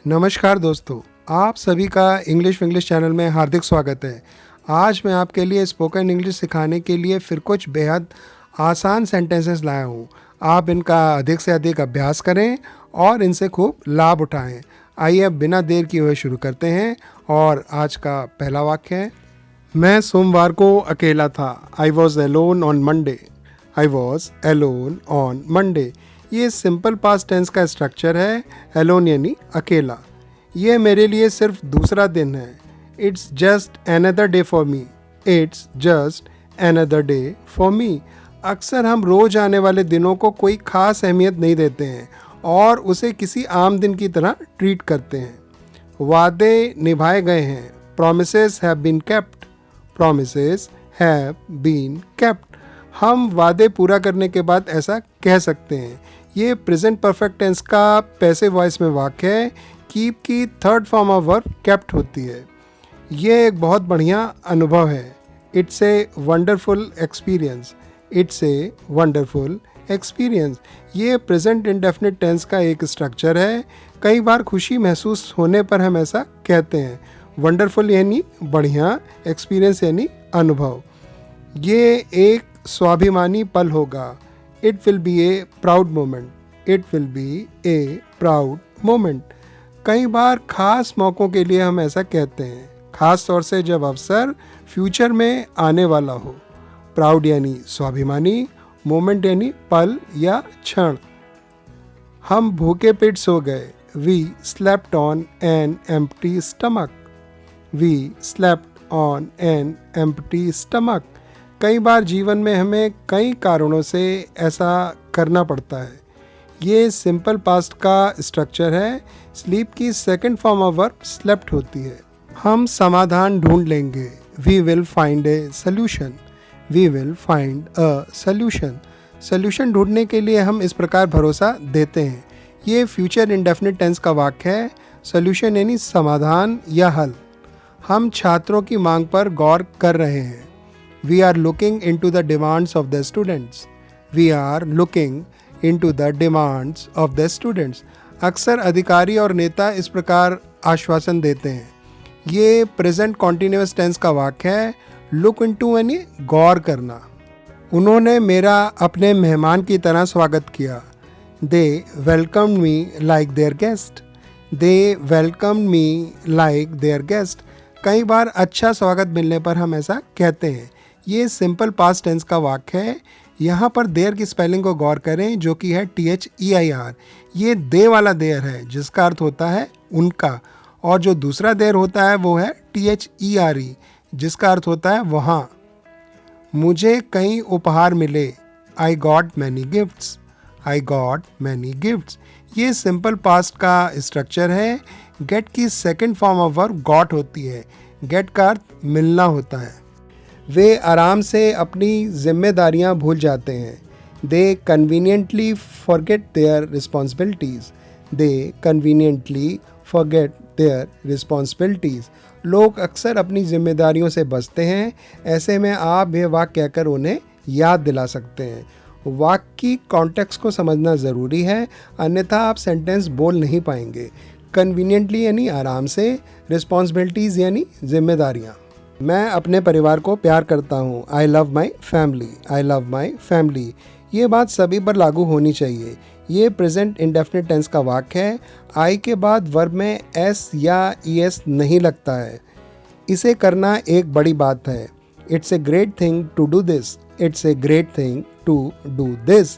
नमस्कार दोस्तों, आप सभी का इंग्लिश विंग्लिश चैनल में हार्दिक स्वागत है। आज मैं आपके लिए स्पोकन इंग्लिश सिखाने के लिए फिर कुछ बेहद आसान सेंटेंसेस लाया हूँ। आप इनका अधिक से अधिक अभ्यास करें और इनसे खूब लाभ उठाएं। आइए अब बिना देर किए हुए शुरू करते हैं और आज का पहला वाक्य है, मैं सोमवार को अकेला था। I was alone on Monday. I was alone on Monday. ये सिंपल पास्ट टेंस का स्ट्रक्चर है। एलोन यानी अकेला। ये मेरे लिए सिर्फ दूसरा दिन है। It's just another day for me. It's just another day for me. अक्सर हम रोज आने वाले दिनों को कोई खास अहमियत नहीं देते हैं और उसे किसी आम दिन की तरह ट्रीट करते हैं। वादे निभाए गए हैं। Promises have been kept. Promises have been kept. हम वादे पूरा करने के बाद ऐसा कह सकते हैं। ये प्रेजेंट परफेक्ट टेंस का पैसिव वॉइस में वाक्य है। कीप की third form of verb kept होती है। ये एक बहुत बढ़िया अनुभव है। It's a wonderful experience. It's a wonderful experience. ये प्रेजेंट इंडेफिनिट टेंस का एक स्ट्रक्चर है। कई बार खुशी महसूस होने पर हम ऐसा कहते हैं। वंडरफुल यानी बढ़िया, एक्सपीरियंस यानी अनुभव। ये एक स्वाभिमानी पल होगा। It will be a proud moment. It will be a proud moment. कई बार खास मौक़ों के लिए हम ऐसा कहते हैं, खास तौर से जब अवसर फ्यूचर में आने वाला हो। प्राउड यानी स्वाभिमानी, मोमेंट यानी पल या क्षण। हम भूखे पेट सो गए। We slept on an empty stomach. We slept on an empty stomach. कई बार जीवन में हमें कई कारणों से ऐसा करना पड़ता है। ये सिंपल पास्ट का स्ट्रक्चर है। स्लीप की second form of verb slept होती है। हम समाधान ढूंढ लेंगे। We will find a solution. We will find a solution. Solution ढूंढने के लिए हम इस प्रकार भरोसा देते हैं। ये फ्यूचर इंडेफिनिट टेंस का वाक्य है। सोल्यूशन यानी समाधान या हल। हम छात्रों की मांग पर गौर कर रहे हैं। We are looking into the demands of the students. We are looking into the demands of the students. अक्सर अधिकारी और नेता इस प्रकार आश्वासन देते हैं। ये प्रेजेंट कॉन्टिन्यूअस टेंस का वाक्य है। लुक इनटू यानी गौर करना। उन्होंने मेरा अपने मेहमान की तरह स्वागत किया। They welcomed me like their guest. They welcomed me like their guest. कई बार अच्छा स्वागत मिलने पर हम ऐसा कहते हैं। ये सिंपल पास्ट टेंस का वाक्य है। यहाँ पर देयर की स्पेलिंग को गौर करें, जो कि है THEIR। ये दे वाला देयर है जिसका अर्थ होता है उनका, और जो दूसरा देयर होता है वो है THERE जिसका अर्थ होता है वहाँ। मुझे कई उपहार मिले। I got many gifts. I got many gifts. ये सिंपल पास्ट का स्ट्रक्चर है। गेट की second form of verb got होती है। गेट का अर्थ मिलना होता है। वे आराम से अपनी जिम्मेदारियां भूल जाते हैं। They conveniently forget their responsibilities. They conveniently forget their responsibilities. लोग अक्सर अपनी जिम्मेदारियों से बचते हैं। ऐसे में आप यह वाक्य कहकर उन्हें याद दिला सकते हैं। वाक्य की कॉन्टेक्स्ट को समझना ज़रूरी है, अन्यथा आप सेंटेंस बोल नहीं पाएंगे। कन्वीनियंटली यानी आराम से, रिस्पॉन्सिबिलिटीज़ यानी जिम्मेदारियाँ। मैं अपने परिवार को प्यार करता हूँ। I love my family. I love my family. ये बात सभी पर लागू होनी चाहिए। ये प्रेजेंट इंडेफिनिट टेंस का वाक्य है। आई के बाद वर्ब में एस या ईएस नहीं लगता है। इसे करना एक बड़ी बात है। It's a great thing to do this. It's a great thing to do this.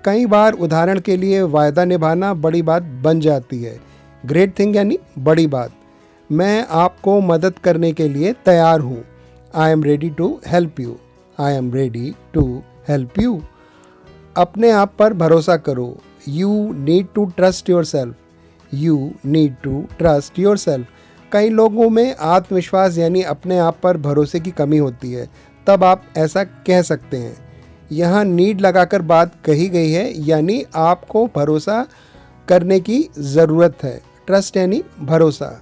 कई बार उदाहरण के लिए वायदा निभाना बड़ी बात बन जाती है। ग्रेट थिंग यानी बड़ी बात। मैं आपको मदद करने के लिए तैयार हूँ। I am ready to help you. I am ready to help you. अपने आप पर भरोसा करो। You need to trust yourself. You need to trust yourself. कई लोगों में आत्मविश्वास यानी अपने आप पर भरोसे की कमी होती है, तब आप ऐसा कह सकते हैं। यहाँ नीड लगाकर बात कही गई है, यानी आपको भरोसा करने की ज़रूरत है। ट्रस्ट यानी भरोसा।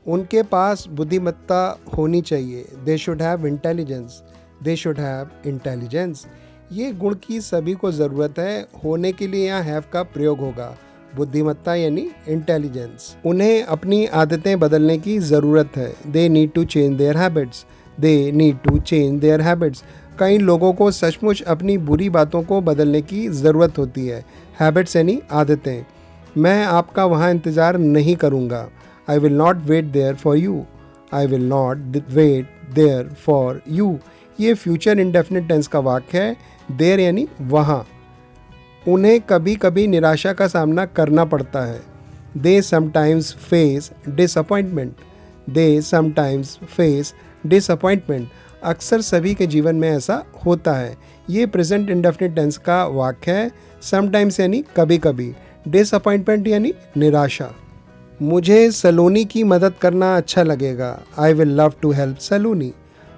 उनके पास बुद्धिमत्ता होनी चाहिए। They should have intelligence. They should have intelligence. ये गुण की सभी को ज़रूरत है। होने के लिए यहाँ हैव का प्रयोग होगा। बुद्धिमत्ता यानी इंटेलिजेंस। उन्हें अपनी आदतें बदलने की ज़रूरत है। They need to change their habits. They need to change their habits. कई लोगों को सचमुच अपनी बुरी बातों को बदलने की ज़रूरत होती है। हैबिट्स यानी आदतें। मैं आपका वहाँ इंतज़ार नहीं करूँगा। I will not wait there for you. I will not wait there for you. ये फ्यूचर इंडेफिनिट टेंस का वाक्य है। देयर यानी वहाँ। उन्हें कभी कभी निराशा का सामना करना पड़ता है। They sometimes face disappointment. They sometimes face disappointment. अक्सर सभी के जीवन में ऐसा होता है। ये प्रेजेंट इंडेफिनिट टेंस का वाक्य है। समटाइम्स यानी कभी कभी। डिसअपॉइंटमेंट यानी निराशा। मुझे सलोनी की मदद करना अच्छा लगेगा। I will love to help Saloni.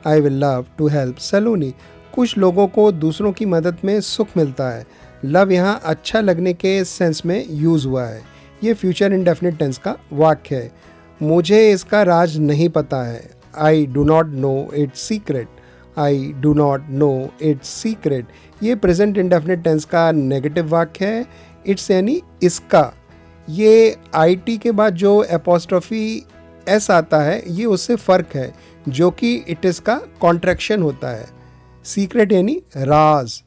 I will love to help Saloni. कुछ लोगों को दूसरों की मदद में सुख मिलता है। लव यहाँ अच्छा लगने के सेंस में यूज़ हुआ है। ये फ्यूचर इंडेफिनिट टेंस का वाक्य है। मुझे इसका राज नहीं पता है। I do not know it's secret. I do not know it's secret. ये प्रेजेंट इंडेफिनिट टेंस का नेगेटिव वाक्य है। इट्स यानी इसका। ये IT के बाद जो एपोस्ट्रोफी S आता है ये उससे फ़र्क है, जो कि इट इज़ का कॉन्ट्रैक्शन होता है। सीक्रेट यानी राज।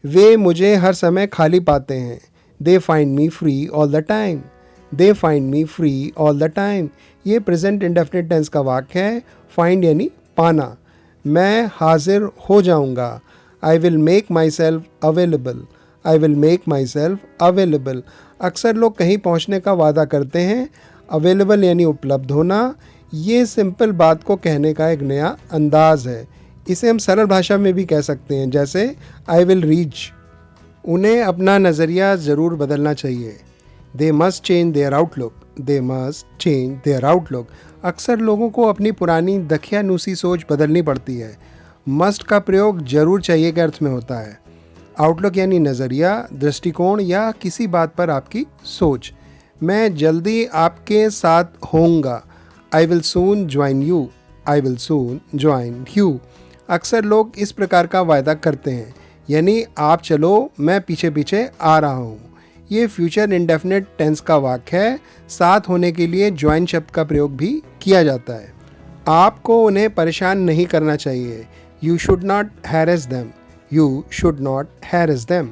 वे मुझे हर समय खाली पाते हैं। They find me free all the time. They find me free all the time. ये प्रेजेंट इंडेफिनिट टेंस का वाक्य है। फाइंड यानी पाना। मैं हाजिर हो जाऊंगा। I will make my self available. I will make my self available. अक्सर लोग कहीं पहुंचने का वादा करते हैं। अवेलेबल यानी उपलब्ध होना। ये सिंपल बात को कहने का एक नया अंदाज है। इसे हम सरल भाषा में भी कह सकते हैं, जैसे आई विल रीच। उन्हें अपना नज़रिया ज़रूर बदलना चाहिए। They must change their outlook. They must change their outlook. अक्सर लोगों को अपनी पुरानी दखियानूसी सोच बदलनी पड़ती है। मस्ट का प्रयोग जरूर चाहिए के अर्थ में होता है। आउटलुक यानी नज़रिया, दृष्टिकोण या किसी बात पर आपकी सोच। मैं जल्दी आपके साथ होऊंगा। I will soon join you. I will soon join you. अक्सर लोग इस प्रकार का वायदा करते हैं, यानी आप चलो मैं पीछे पीछे आ रहा हूँ। ये फ्यूचर इंडेफिनिट टेंस का वाक्य है। साथ होने के लिए ज्वाइन शब्द का प्रयोग भी किया जाता है। आपको उन्हें परेशान नहीं करना चाहिए। You should not harass them. You should not harass them.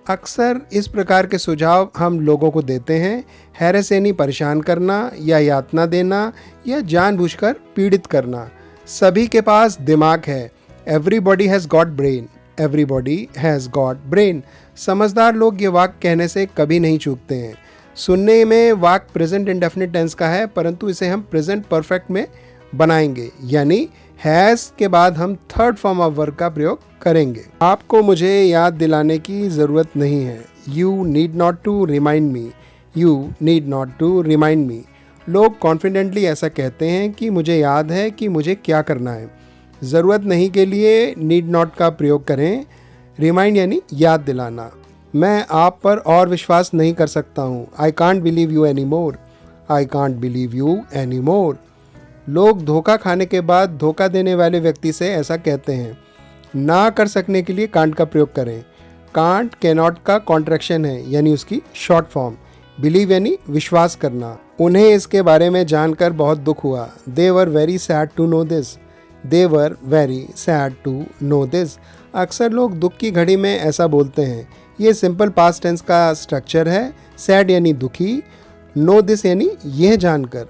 अक्सर इस प्रकार के सुझाव हम लोगों को देते हैं। हैरेस यानी परेशान करना या यातना देना या जानबूझकर पीड़ित करना। सभी के पास दिमाग है। Everybody has got brain. Everybody has got brain. समझदार लोग ये वाक्य कहने से कभी नहीं चूकते हैं। सुनने में वाक्य प्रेजेंट इंडेफिनिट टेंस का है, परंतु इसे हम प्रेजेंट परफेक्ट में बनाएंगे, यानी हैज़ के बाद हम थर्ड फॉर्म ऑफ वर्ब का प्रयोग करेंगे। आपको मुझे याद दिलाने की ज़रूरत नहीं है। You need not to remind me. You need not to remind me. लोग कॉन्फिडेंटली ऐसा कहते हैं कि मुझे याद है कि मुझे क्या करना है। ज़रूरत नहीं के लिए नीड नॉट का प्रयोग करें। रिमाइंड यानी याद दिलाना। मैं आप पर और विश्वास नहीं कर सकता हूँ। I can't believe you any more. I can't believe you any more. लोग धोखा खाने के बाद धोखा देने वाले व्यक्ति से ऐसा कहते हैं। ना कर सकने के लिए कांट का प्रयोग करें। कांट कैनॉट का कॉन्ट्रैक्शन है, यानी उसकी शॉर्ट फॉर्म। बिलीव यानी विश्वास करना। उन्हें इसके बारे में जानकर बहुत दुख हुआ। They were very sad to know this. They were very sad to know this. अक्सर लोग दुख की घड़ी में ऐसा बोलते हैं। ये सिंपल पास्ट टेंस का स्ट्रक्चर है। सैड यानी दुखी, नो दिस यानी यह जानकर।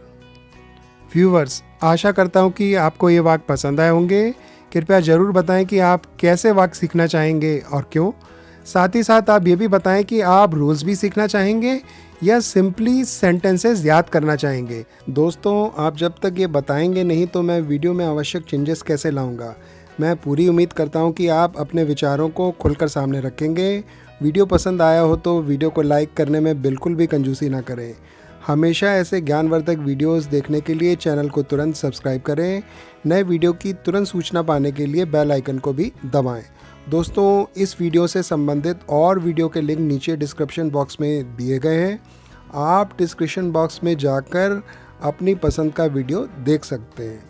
व्यूवर्स, आशा करता हूँ कि आपको ये वाक्य पसंद आए होंगे। कृपया ज़रूर बताएं कि आप कैसे वाक्य सीखना चाहेंगे और क्यों। साथ ही साथ आप ये भी बताएं कि आप रूल्स भी सीखना चाहेंगे या सिंपली सेंटेंसेस याद करना चाहेंगे। दोस्तों, आप जब तक ये बताएंगे नहीं तो मैं वीडियो में आवश्यक चेंजेस कैसे लाऊंगा। मैं पूरी उम्मीद करता हूँ कि आप अपने विचारों को खुलकर सामने रखेंगे। वीडियो पसंद आया हो तो वीडियो को लाइक करने में बिल्कुल भी कंजूसी ना करें। हमेशा ऐसे ज्ञानवर्धक वीडियोस देखने के लिए चैनल को तुरंत सब्सक्राइब करें। नए वीडियो की तुरंत सूचना पाने के लिए बेल आइकन को भी दबाएं। दोस्तों, इस वीडियो से संबंधित और वीडियो के लिंक नीचे डिस्क्रिप्शन बॉक्स में दिए गए हैं। आप डिस्क्रिप्शन बॉक्स में जाकर अपनी पसंद का वीडियो देख सकते हैं।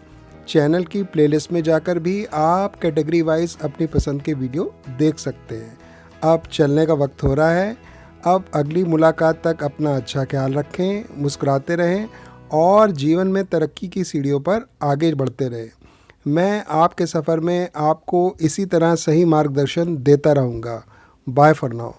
चैनल की प्लेलिस्ट में जाकर भी आप कैटेगरी वाइज अपनी पसंद के वीडियो देख सकते हैं। अब चलने का वक्त हो रहा है। अब अगली मुलाकात तक अपना अच्छा ख्याल रखें, मुस्कुराते रहें और जीवन में तरक्की की सीढ़ियों पर आगे बढ़ते रहें। मैं आपके सफ़र में आपको इसी तरह सही मार्गदर्शन देता रहूँगा। Bye for now.